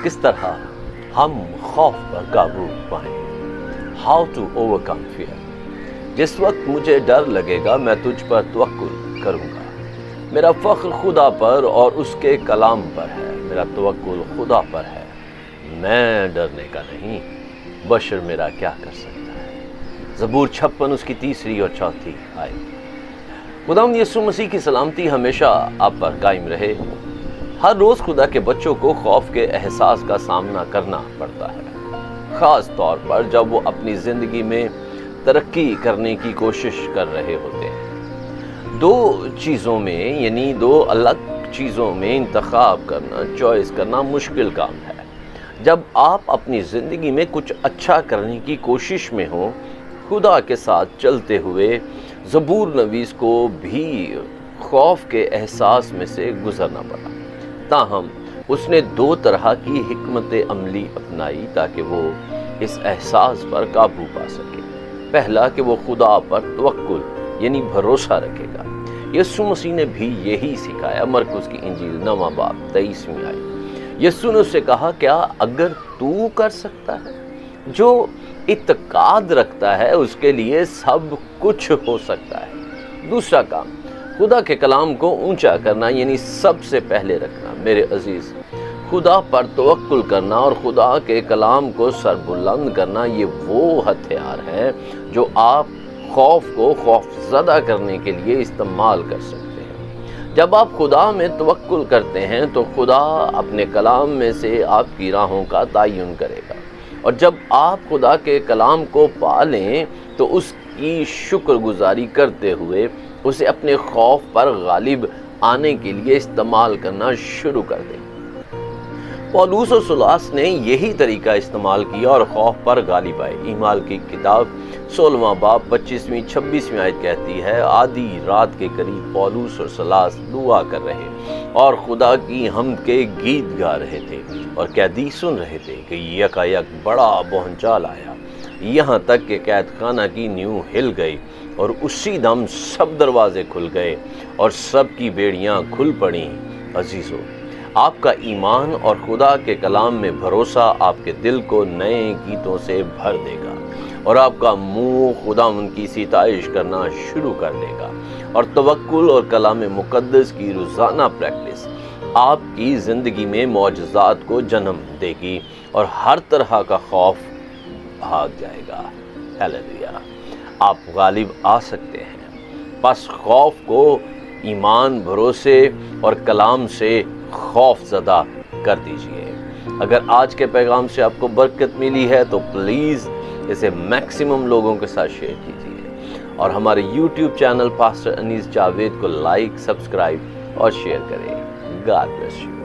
کس طرح ہم خوف پر قابو پائیں. How to overcome fear. جس وقت مجھے ڈر لگے گا میں تجھ پر توکل کروں گا. میرا فخر خدا پر اور اس کے کلام پر ہے. میرا توکل خدا پر ہے، میں ڈرنے کا نہیں. بشر میرا کیا کر سکتا ہے. زبور 56 اس کی 3 اور 4 آیت. خداوند یسوع مسیح کی سلامتی ہمیشہ آپ پر قائم رہے. ہر روز خدا کے بچوں کو خوف کے احساس کا سامنا کرنا پڑتا ہے، خاص طور پر جب وہ اپنی زندگی میں ترقی کرنے کی کوشش کر رہے ہوتے ہیں. 2 الگ چیزوں میں انتخاب کرنا، چوائس کرنا مشکل کام ہے. جب آپ اپنی زندگی میں کچھ اچھا کرنے کی کوشش میں ہوں، خدا کے ساتھ چلتے ہوئے زبور نویس کو بھی خوف کے احساس میں سے گزرنا پڑا. تاہم اس نے 2 طرح کی حکمت عملی اپنائی تاکہ وہ اس احساس پر قابو پا سکے. پہلا کہ وہ خدا پر توکل یعنی بھروسہ رکھے گا. یسوع مسیح نے بھی یہی سکھایا. مرکز کی انجیل 9 باب 23 آیت. یسوع نے اس سے کہا، کیا اگر تو کر سکتا ہے؟ جو اعتقاد رکھتا ہے اس کے لیے سب کچھ ہو سکتا ہے. دوسرا کام خدا کے کلام کو اونچا کرنا یعنی سب سے پہلے رکھنا. میرے عزیز، خدا پر توکل کرنا اور خدا کے کلام کو سربلند کرنا یہ وہ ہتھیار ہے جو آپ خوف کو خوف زدہ کرنے کے لیے استعمال کر سکتے ہیں. جب آپ خدا میں توکل کرتے ہیں تو خدا اپنے کلام میں سے آپ کی راہوں کا تعین کرے گا، اور جب آپ خدا کے کلام کو پا لیں تو اس کی شکر گزاری کرتے ہوئے اسے اپنے خوف پر غالب آنے کے لیے استعمال کرنا شروع کر دیں. پولس اور سلاس نے یہی طریقہ استعمال کیا اور خوف پر غالب آئے. اعمال کی کتاب 16 باب 25-26 آیت کہتی ہے، آدھی رات کے قریب پولس اور سلاس دعا کر رہے اور خدا کی حمد کے گیت گا رہے تھے اور قیدی سن رہے تھے کہ یکایک بڑا بھونچال آیا، یہاں تک کہ قید خانہ کی نیو ہل گئی اور اسی دم سب دروازے کھل گئے اور سب کی بیڑیاں کھل پڑیں. عزیزو، آپ کا ایمان اور خدا کے کلام میں بھروسہ آپ کے دل کو نئے گیتوں سے بھر دے گا اور آپ کا منہ خداوند کی ستائش کرنا شروع کر دے گا. اور توکل اور کلام مقدس کی روزانہ پریکٹس آپ کی زندگی میں معجزات کو جنم دے گی اور ہر طرح کا خوف بھاگ جائے گا. ہیلیلویا! آپ غالب آ سکتے ہیں. بس خوف کو ایمان، بھروسے اور کلام سے خوف زدہ کر دیجئے. اگر آج کے پیغام سے آپ کو برکت ملی ہے تو پلیز اسے میکسیمم لوگوں کے ساتھ شیئر کیجئے اور ہمارے یوٹیوب چینل پاسٹر انیس جاوید کو لائک، سبسکرائب اور شیئر کریں. God bless you.